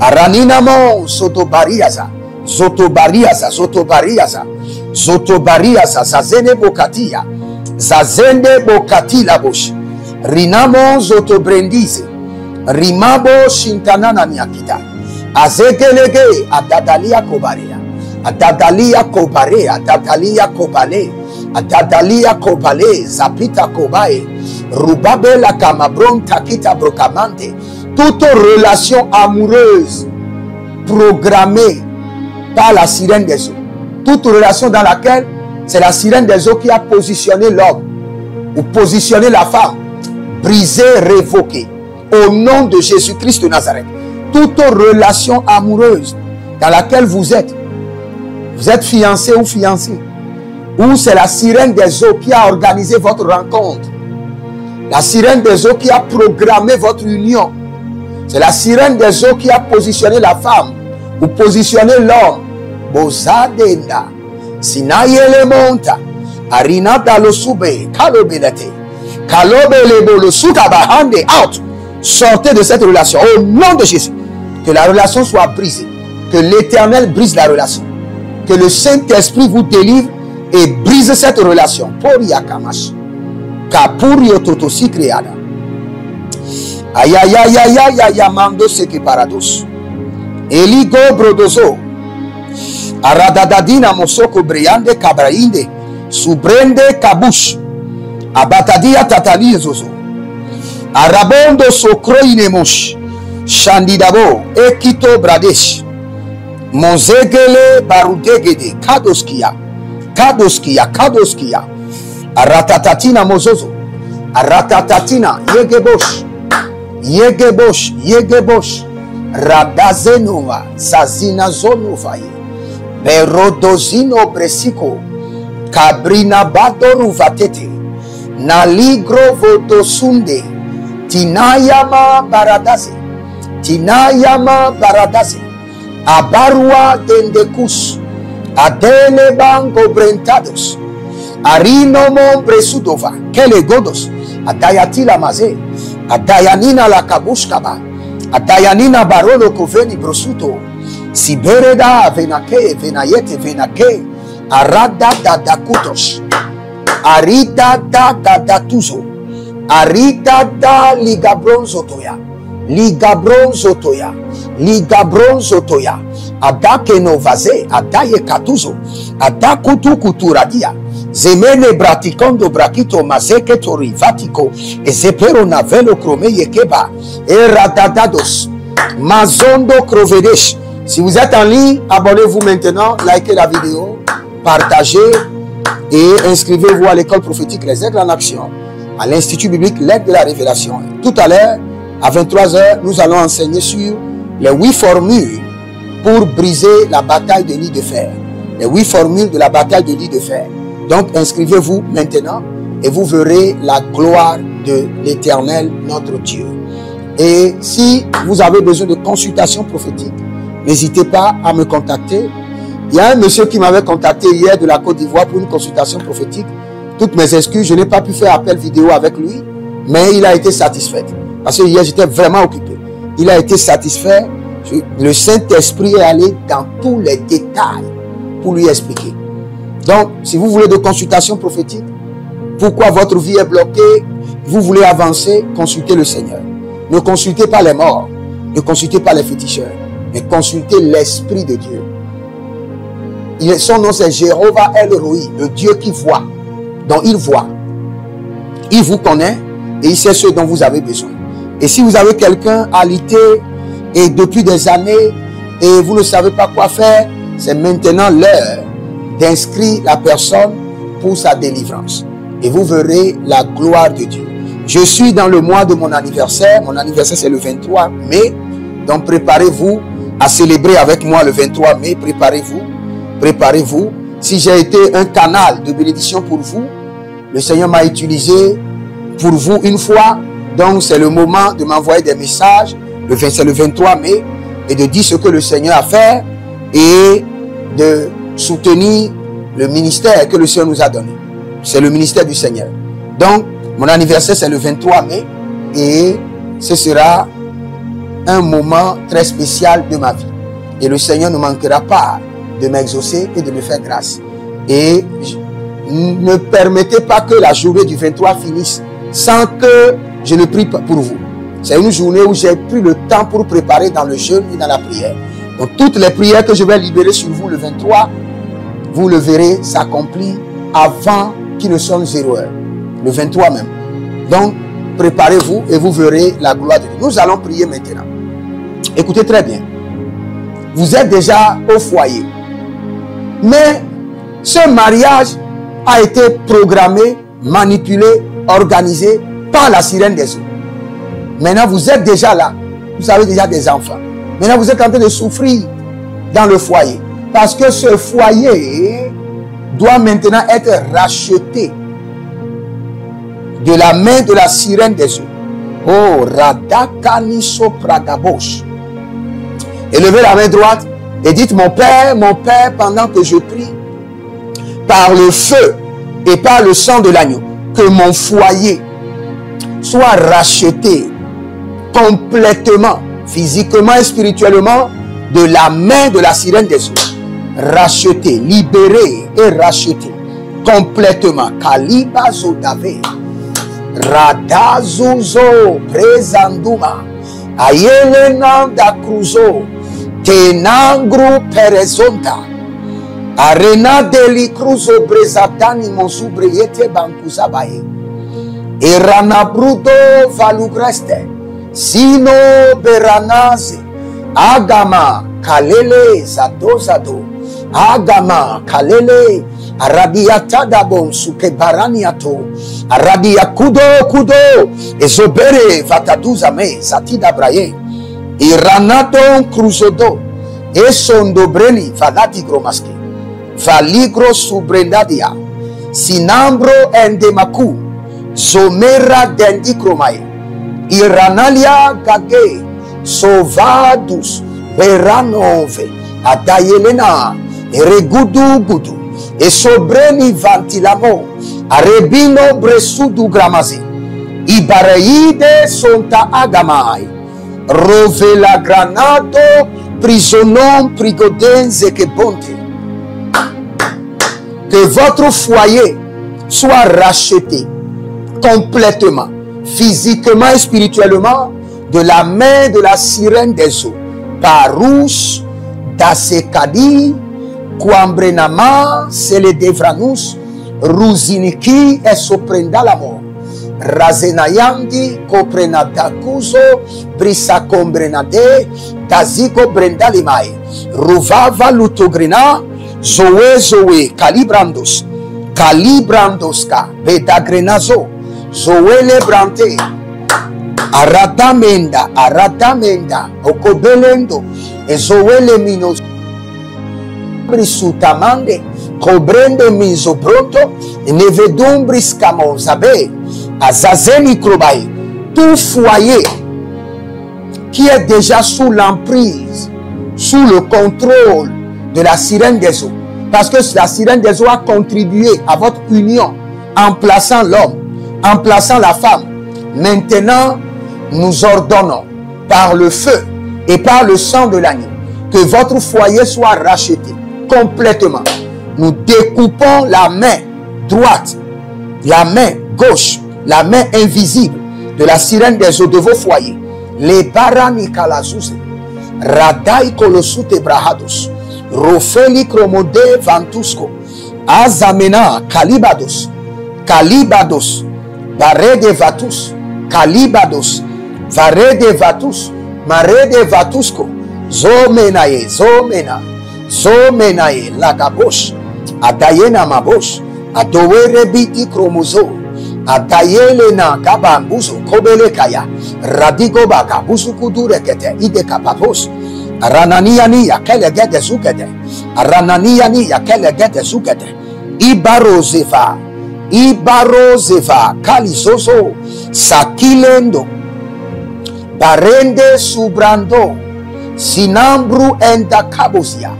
Aranina mon Sotobariaza, Zotobariaza, Zotobariaza, Zotobariaza, Zazene Bokatia, Zazende Bokati Labosh, Rinamo Zotobrendize, Rimabo Shintanana Nyakita, Azegelege, Adadalia Kobarea, Adadalia Kobarea, Adadalia Kobale, Adadalia Kobale, Zapita Kobae, Rubabela Kamabron Takita Brokamante. Toute relation amoureuse programmée par la sirène des eaux, toute relation dans laquelle c'est la sirène des eaux qui a positionné l'homme ou positionné la femme, brisée, révoquée, au nom de Jésus-Christ de Nazareth. Toute relation amoureuse dans laquelle vous êtes fiancé ou fiancé, ou c'est la sirène des eaux qui a organisé votre rencontre, la sirène des eaux qui a programmé votre union, c'est la sirène des eaux qui a positionné la femme ou positionné l'homme. Bozadenda, Sinayele monta, Arinata lo sube, Kalobelete, Kalobelebo lo sutabahande, out. Sortez de cette relation au nom de Jésus. Que la relation soit brisée. Que l'Éternel brise la relation. Que le Saint-Esprit vous délivre et brise cette relation. Poria Kamash. Kapurio Totosi Creada. Ayayayayaya mando seke parados. Eligo brodozo. Aradadadina mosoko briande kabrainde. Subrende kabush. Abatadia tatali zozo. Arabondo sokroinemosh. Shandidabo ekito bradesh. Mozegele barudegede kadoskia. Kadoskia kadoskia. Aratatatina mozozo. Aratatatina yegebosh. Yegebosh, Yegebosh, Radazenova, Zazina Zonovaye, Berodozino Bresiko, Cabrina Badoru Vatete, Naligro Vodosunde, Tinayama Baradaze, Tinayama Baradaze, Abarua Dendekus, Adele Bango Brentados, Arino Mon Bresudova, Kele Godos, Adayatila Maze, Adayanina la kabushkaba, Adayanina barolo koveni brosuto, Sibereda venake, venayete venake, Arada da kutosh, Arida da tuzo, Arida da ligabronzo toya, Ligabronzo toya, Ligabronzo toya, Adake no vaze, Adaye katuzo, Adakutu kuturadia, Zemene bratikondo brakito mazeke tori vatiko ezepero navelo kromeye keba eradadados mazondo krovedesh. Si vous êtes en ligne, abonnez-vous maintenant, likez la vidéo, partagez et inscrivez-vous à l'école prophétique Les Aigles en Action, à l'Institut biblique L'Aide de la Révélation. Tout à l'heure, à 23 h, nous allons enseigner sur les 8 formules pour briser la bataille de lit de fer. Les 8 formules de la bataille de lit de fer. Donc, inscrivez-vous maintenant et vous verrez la gloire de l'Éternel, notre Dieu. Et si vous avez besoin de consultation prophétique, n'hésitez pas à me contacter Il y a un monsieur qui m'avait contacté hier de la Côte d'Ivoire pour une consultation prophétique. Toutes mes excuses, je n'ai pas pu faire appel vidéo avec lui, mais il a été satisfait. Parce que hier, j'étais vraiment occupé. Il a été satisfait. Le Saint-Esprit est allé dans tous les détails pour lui expliquer. Donc, si vous voulez de consultation prophétique, pourquoi votre vie est bloquée, vous voulez avancer, consultez le Seigneur. Ne consultez pas les morts, ne consultez pas les féticheurs, mais consultez l'Esprit de Dieu. Son nom c'est Jéhovah El Roi, le Dieu qui voit. Donc il voit. Il vous connaît et il sait ce dont vous avez besoin. Et si vous avez quelqu'un alité et depuis des années et vous ne savez pas quoi faire, c'est maintenant l'heure d'inscrire la personne pour sa délivrance. Et vous verrez la gloire de Dieu. Je suis dans le mois de mon anniversaire. Mon anniversaire c'est le 23 mai. Donc préparez-vous à célébrer avec moi le 23 mai. Préparez-vous. Préparez-vous. Si j'ai été un canal de bénédiction pour vous, le Seigneur m'a utilisé pour vous une fois. Donc c'est le moment de m'envoyer des messages. C'est le 23 mai. Et de dire ce que le Seigneur a fait. Et de soutenir le ministère que le Seigneur nous a donné. C'est le ministère du Seigneur. Donc mon anniversaire c'est le 23 mai. Et ce sera un moment très spécial de ma vie. Et le Seigneur ne manquera pas de m'exaucer et de me faire grâce. Et ne permettez pas que la journée du 23 finisse sans que je ne prie pour vous. C'est une journée où j'ai pris le temps pour préparer dans le jeûne et dans la prière. Donc toutes les prières que je vais libérer sur vous le 23, vous le verrez s'accomplir avant qu'il ne sonne 0 heure. Le 23 même. Donc préparez-vous et vous verrez la gloire de Dieu. Nous allons prier maintenant. Écoutez très bien. Vous êtes déjà au foyer. Mais ce mariage a été programmé, manipulé, organisé par la sirène des eaux. Maintenant, vous êtes déjà là. Vous avez déjà des enfants. Maintenant, vous êtes en train de souffrir dans le foyer. Parce que ce foyer doit maintenant être racheté de la main de la sirène des eaux. Oh, Radakani Sopragabosh. Élevez la main droite et dites, mon Père, pendant que je prie, par le feu et par le sang de l'agneau, que mon foyer soit racheté complètement, physiquement et spirituellement, de la main de la sirène des eaux. Racheté, libéré et racheté complètement. Kaliba Zodave, Radazuzo, Prezanduma, Ayelena da Cruzo, Tenangru Perezonta, Arena deli Cruzo Brezatani Monsubreyete Bankuzabaye, Erana Brudo Valugreste, Sino Beranaze, Agama Kalele Zadozado, Agama Kalele, Aradiatada bon suke baraniato, Aradiakudo kudo, Ezobere vataduzame, Zatida braye, Iranadon cruzodo, Esondobreni valati gromaske, Valigro subrendadia, Sinambro endemaku, Zomera dendikromae, Iranalia gage, Sovadus, Beranove, Adayelena, Eregudu gudu, Esobreni vantilamo, Arebino bresudu gramazi, Ibareide sonta agamai, Rovela granado, prisonon prigodenze que bonte. Que votre foyer soit racheté complètement, physiquement et spirituellement, de la main de la sirène des eaux. Parous, Dasekadi, Kwambrenama, Seledevranus, Ruziniki et Soprendalamo, Razenayandi, Koprenadakuzo, Brisa Kombrenade, Daziko Brendalimai, Ruvava Lutogrena, Zoe, Calibrandos, Calibrandoska, Bedagrenazo, Zoe Lebrante, Aratamenda, Okobelendo, Zoe Leminos, Brisutamande, Cobrende Minzobronto, Nevedumbris Camonzabe, Azazeni Krobaï, tout foyer qui est déjà sous l'emprise, sous le contrôle de la sirène des eaux. Parce que la sirène des eaux a contribué à votre union en plaçant l'homme, en plaçant la femme. Maintenant, nous ordonnons par le feu et par le sang de l'agneau que votre foyer soit racheté complètement. Nous découpons la main droite, la main gauche, la main invisible de la sirène des eaux de vos foyers. Les barani kalazuse, radai kolosute brahados, rofeli kromode vantusko, azamena kalibados, kalibados, barede vatus, kalibados, varede vatus, marede vatusko, zomenaye, zomenaye, lagabosh, adayena mabosh, adowere biti kromozo, adayele na kabambuzo, kobele kaya, radigo baka, busukudure kete, ide kapapos, arananiani ya kele gede zukete, arananiani ya kele gede zukete, ibarozeva, kalizozo, sakilendo, barende subrando, sinambru enda kabosia,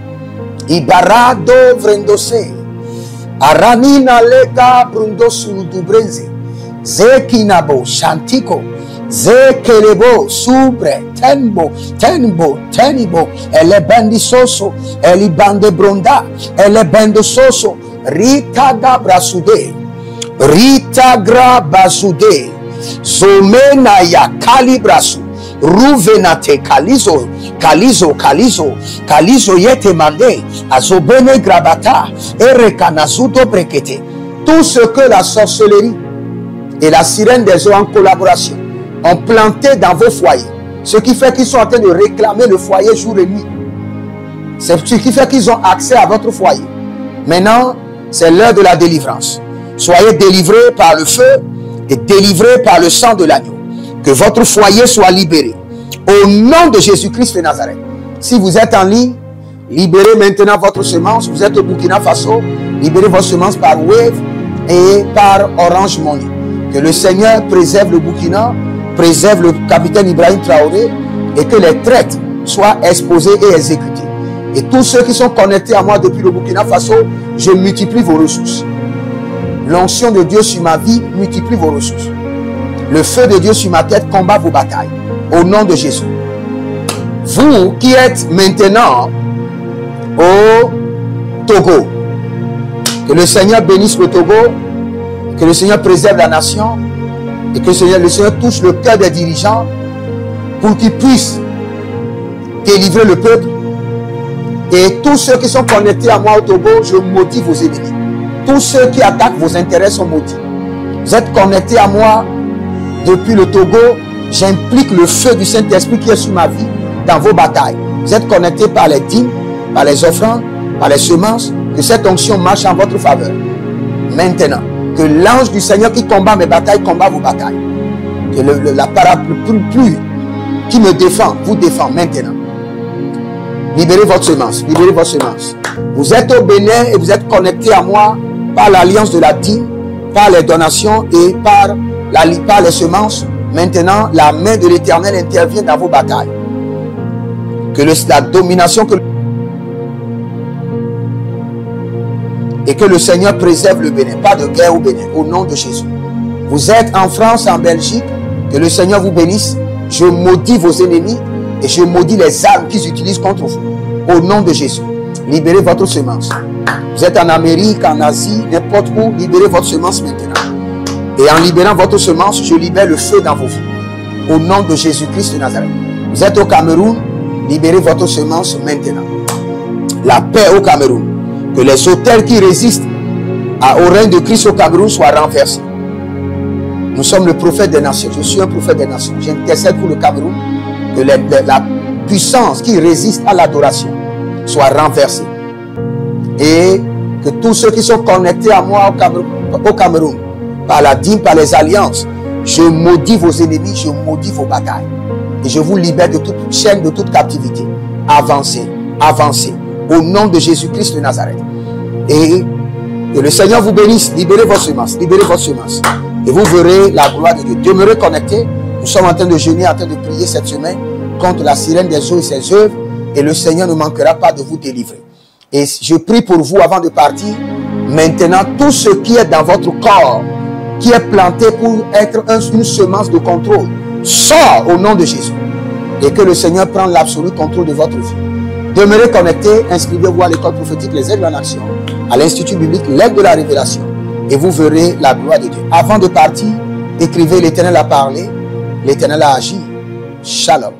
ibarado vrendose, aranina lega brundo suludubrenze, zekinabo shantiko, zekelebo subre tenibo, ele bendi soso, eli bande bronda, ele bendo soso, rita da brasude, rita gra basude, zomena ya kalibrasu, ruvenate kalizo yete mande, azobene grabata, erekanazuto brekete. Tout ce que la sorcellerie et la sirène des eaux en collaboration ont planté dans vos foyers, ce qui fait qu'ils sont en train de réclamer le foyer jour et nuit. C'est ce qui fait qu'ils ont accès à votre foyer. Maintenant, c'est l'heure de la délivrance. Soyez délivrés par le feu et délivrés par le sang de l'agneau. Que votre foyer soit libéré. Au nom de Jésus-Christ de Nazareth. Si vous êtes en ligne, libérez maintenant votre semence. Vous êtes au Burkina Faso, libérez votre semence par Wave et par Orange Money. Que le Seigneur préserve le Burkina, préserve le capitaine Ibrahim Traoré et que les traites soient exposées et exécutées. Et tous ceux qui sont connectés à moi depuis le Burkina Faso, je multiplie vos ressources. L'onction de Dieu sur ma vie multiplie vos ressources. Le feu de Dieu sur ma tête combat vos batailles. Au nom de Jésus. Vous qui êtes maintenant au Togo, que le Seigneur bénisse le Togo, que le Seigneur préserve la nation et que le Seigneur touche le cœur des dirigeants pour qu'ils puissent délivrer le peuple. Et tous ceux qui sont connectés à moi au Togo, je maudis vos ennemis. Tous ceux qui attaquent vos intérêts sont maudits. Vous êtes connectés à moi depuis le Togo. J'implique le feu du Saint-Esprit qui est sur ma vie dans vos batailles. Vous êtes connectés par les dîmes, par les offrandes, par les semences. Que cette onction marche en votre faveur. Maintenant, que l'ange du Seigneur qui combat mes batailles combat vos batailles. Que la parapluie qui me défend vous défend maintenant. Libérez votre semence. Libérez votre semence. Vous êtes au Bénin et vous êtes connectés à moi par l'alliance de la dîme, par les donations et par les semences. Maintenant, la main de l'Éternel intervient dans vos batailles. Que la domination et que le Seigneur préserve le Bénin. Pas de guerre au Bénin, au nom de Jésus. Vous êtes en France, en Belgique, que le Seigneur vous bénisse. Je maudis vos ennemis et je maudis les armes qu'ils utilisent contre vous. Au nom de Jésus. Libérez votre semence. Vous êtes en Amérique, en Asie, n'importe où, libérez votre semence maintenant. Et en libérant votre semence, je libère le feu dans vos vies. Au nom de Jésus-Christ de Nazareth. Vous êtes au Cameroun, libérez votre semence maintenant. La paix au Cameroun. Que les autels qui résistent au règne de Christ au Cameroun soient renversés. Nous sommes le prophète des nations. Je suis un prophète des nations. J'intercède pour le Cameroun. Que la puissance qui résiste à l'adoration soit renversée. Et que tous ceux qui sont connectés à moi au Cameroun, par la dîme, par les alliances, je maudis vos ennemis, je maudis vos batailles. Et je vous libère de toute chaîne, de toute captivité. Avancez, avancez. Au nom de Jésus-Christ de Nazareth. Et que le Seigneur vous bénisse. Libérez votre semence. Libérez votre semence. Et vous verrez la gloire de Dieu. Demeurez connectés. Nous sommes en train de jeûner, en train de prier cette semaine contre la sirène des eaux et ses œuvres. Et le Seigneur ne manquera pas de vous délivrer. Et je prie pour vous avant de partir. Maintenant, tout ce qui est dans votre corps, qui est planté pour être une semence de contrôle, sort au nom de Jésus. Et que le Seigneur prenne l'absolu contrôle de votre vie. Demeurez connectés, inscrivez-vous à l'école prophétique Les Aigles en Action, à l'Institut biblique L'Aigle de la Révélation, et vous verrez la gloire de Dieu. Avant de partir, écrivez: l'Éternel a parlé, l'Éternel a agi. Shalom.